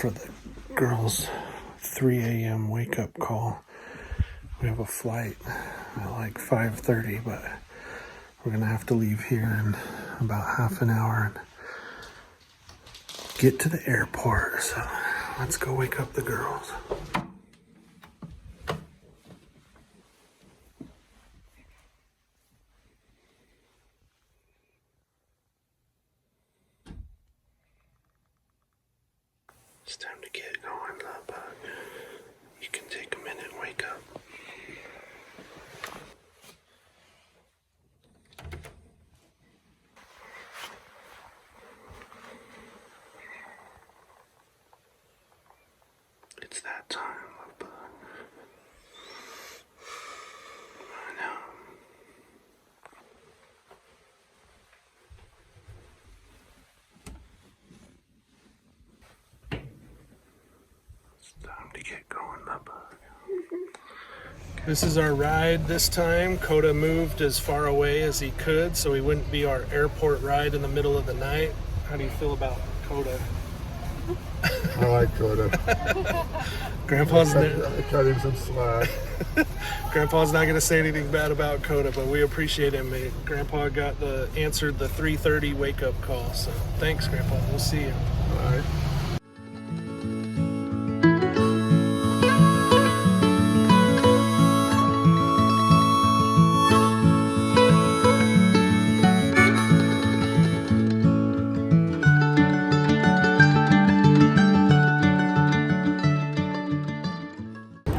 for the girls' 3 a.m. wake-up call. We have a flight at like 5:30, but we're gonna have to leave here in about half an hour and get to the airport. So let's go wake up the girls. It's time to get going, but you can take a minute and wake up. It's that time, but I know. It's time to get going, Bubba. This is our ride this time. Coda moved as far away as he could so he wouldn't be our airport ride in the middle of the night. How do you feel about Coda? I like Coda. Grandpa's I cut him some slack. Grandpa's not going to say anything bad about Coda, but we appreciate him. Grandpa answered the 3:30 wake up call. So thanks, Grandpa. We'll see you. All right.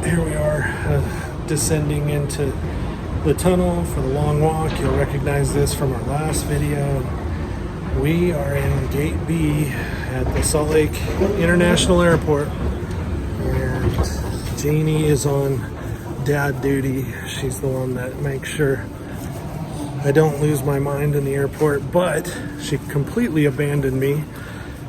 Here we are, descending into the tunnel for the long walk. You'll recognize this from our last video. We are in Gate B at the Salt Lake International Airport, and Jeannie is on dad duty. She's the one that makes sure I don't lose my mind in the airport, but she completely abandoned me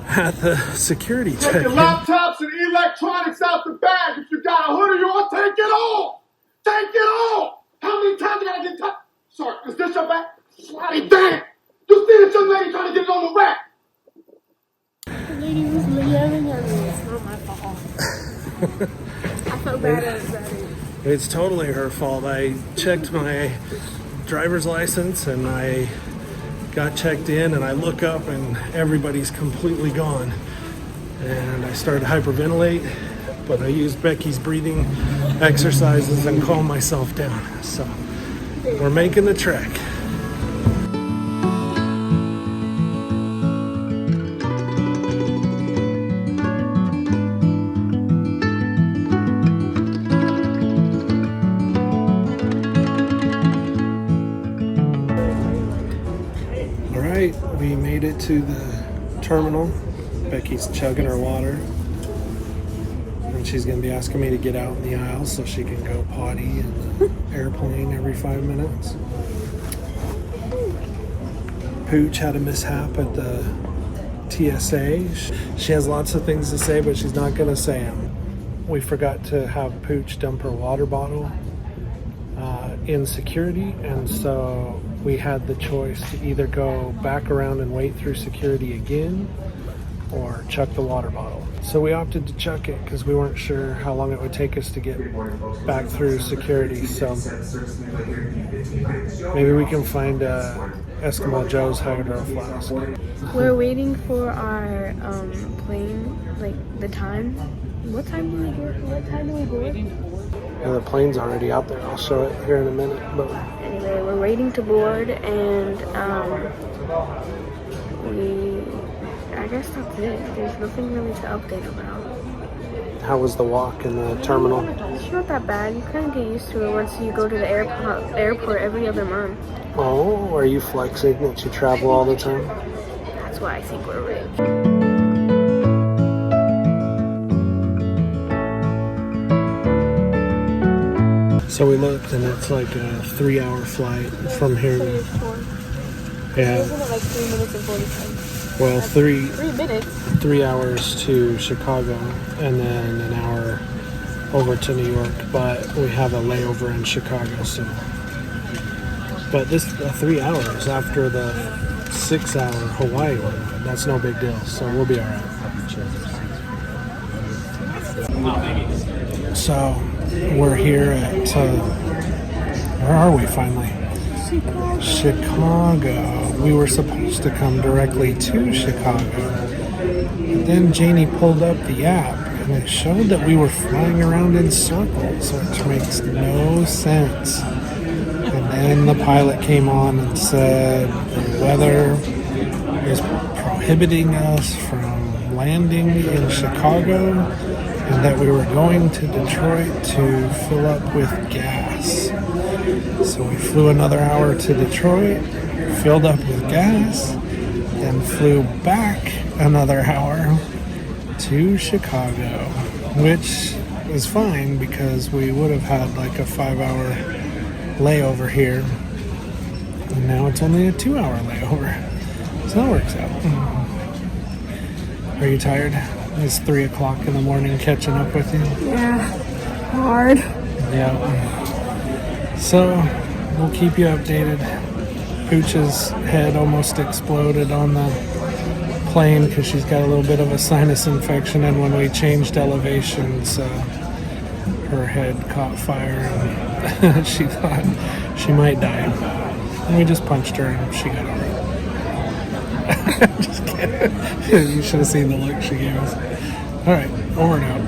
at the security Take check-in. your laptops and electronics out the bag. If you got a hoodie on, take it off. Take it off. How many times I gotta get touched? Sorry, is this your bag? Slide damn. You see this young lady trying to get it on the rack? The lady was yelling at me. It's not my fault. I felt bad about it. It's totally her fault. I checked my driver's license and I got checked in, and I look up and everybody's completely gone. And I started to hyperventilate, but I used Becky's breathing exercises and calmed myself down. So we're making the trek. We made it to the terminal. Becky's chugging her water, and she's going to be asking me to get out in the aisle so she can go potty in the airplane every 5 minutes. Pooch had a mishap at the TSA. She has lots of things to say, but she's not going to say them. We forgot to have Pooch dump her water bottle in security, and so we had the choice to either go back around and wait through security again or chuck the water bottle. So we opted to chuck it because we weren't sure how long it would take us to get back through security. So maybe we can find Eskimo Joe's Hydro Flask. We're waiting for our plane, like the time. What time do we board? Yeah, the plane's already out there. I'll show it here in a minute. But Anyway, we're waiting to board, and I guess that's it. There's nothing really to update about. how was the walk in the terminal? It's not that bad. You kind of get used to it once you go to the airport every other month. Oh, are you flexing that you travel all the time? That's why I think we're rich. So we looked, and it's like a 3-hour flight from here. Yeah. Isn't it like 3 minutes and 40 seconds? Well, 3 minutes. 3 hours to Chicago, and then an hour over to New York. But we have a layover in Chicago, so. But this 3 hours after the 6-hour Hawaii one, that's no big deal. So we'll be all right. So we're here at, where are we finally? Chicago. We were supposed to come directly to Chicago. But then Janie pulled up the app and it showed that we were flying around in circles, which makes no sense. And then the pilot came on and said the weather is prohibiting us from landing in Chicago and that we were going to Detroit to fill up with gas. So we flew another hour to Detroit, filled up with gas, then flew back another hour to Chicago, which is fine because we would have had like a 5-hour layover here. And now it's only a 2-hour layover. So that works out. Are you tired? It's 3 o'clock in the morning catching up with you. Yeah, hard. Yeah. So we'll keep you updated. Pooch's head almost exploded on the plane because she's got a little bit of a sinus infection, and when we changed elevations, her head caught fire and she thought she might die. And we just punched her and she got over it. Just kidding. You should have seen the look she gave us. All right, over and out.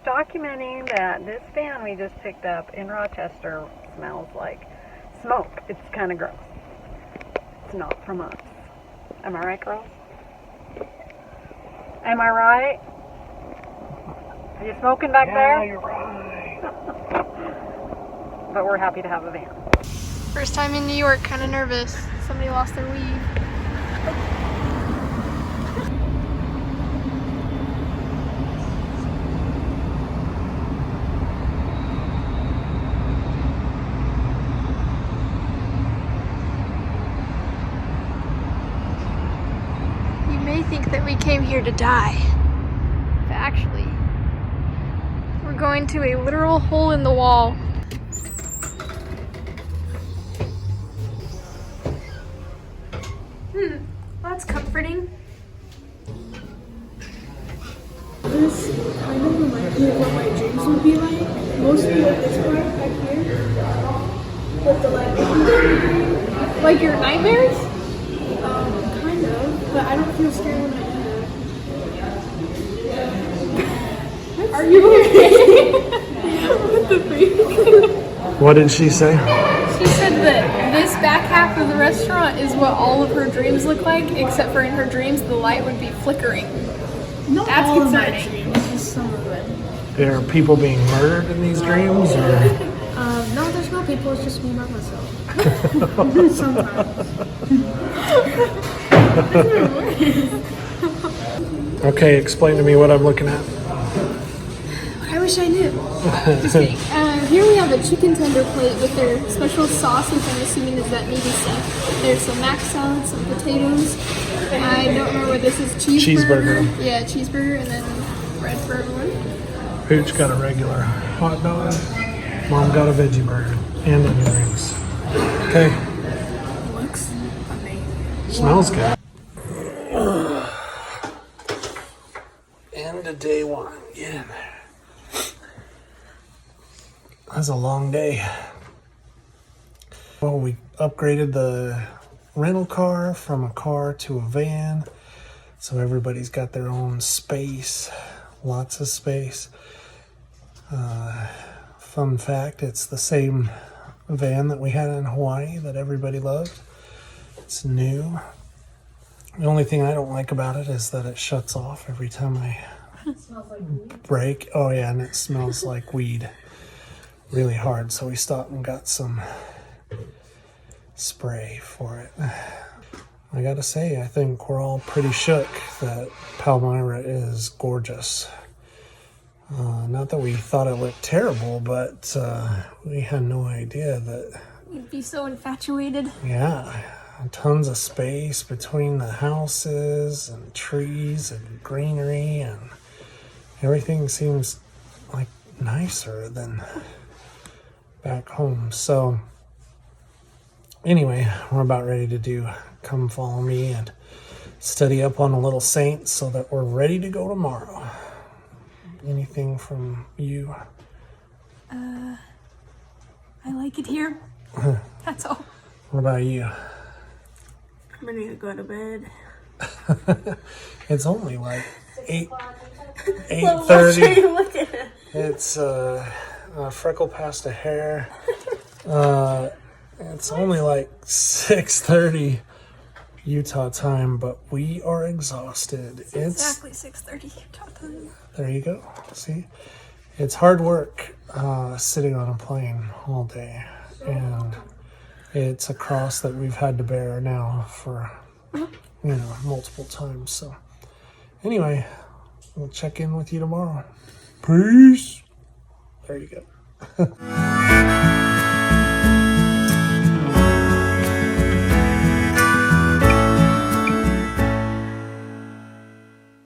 Documenting that this van we just picked up in Rochester smells like smoke. It's kind of gross. It's not from us. Am I right, girls? Am I right? Are you smoking back there? You're right. But we're happy to have a van. First time in New York, kind of nervous. Somebody lost their weed. Think that we came here to die. But actually, we're going to a literal hole in the wall. That's comforting. This kind of reminds me of what my dreams would be like. Mostly with this part back here. With the light. Like your nightmares? Kind of. But I don't feel scared when I do that. Are you okay? What the freak? What did she say? She said that this back half of the restaurant is what all of her dreams look like, except for in her dreams the light would be flickering. Not That's all concerning. of my dreams, just some of them. Are people being murdered in these dreams? Or? No, there's no people, it's just me by myself. Sometimes. Okay, explain to me what I'm looking at. I wish I knew. Just kidding. Here we have a chicken tender plate with their special sauce, which I'm assuming is that navy stuff. There's some mac salad, some potatoes. I don't remember what this is. Cheeseburger. Yeah, cheeseburger, and then bread for everyone. Pooch got a regular hot dog. Mom got a veggie burger and onion rings. Okay. Looks amazing. Smells good. End of day one. Yeah. That's a long day. Well, we upgraded the rental car from a car to a van. So everybody's got their own space. Lots of space. Fun fact, it's the same van that we had in Hawaii that everybody loved. It's new. The only thing I don't like about it is that it shuts off every time I brake. Oh yeah, and it smells like weed really hard. So we stopped and got some spray for it. I gotta say, I think we're all pretty shook that Palmyra is gorgeous. Not that we thought it looked terrible, but we had no idea that, You'd be so infatuated. yeah, tons of space between the houses and trees and greenery, and everything seems like nicer than back home. So anyway, we're about ready to do Come Follow Me and study up on the Little Saints so that we're ready to go tomorrow. Anything from you? I like it here. That's all. What about you? I'm ready to go to bed. It's only like 8:30. What are you looking at? It's freckle past a hair. It's only like 6:30 Utah time, but we are exhausted. It's Exactly 6:30 Utah time. there you go. See, it's hard work sitting on a plane all day, and it's a cross that we've had to bear now for multiple times. So anyway, we'll check in with you tomorrow. Peace.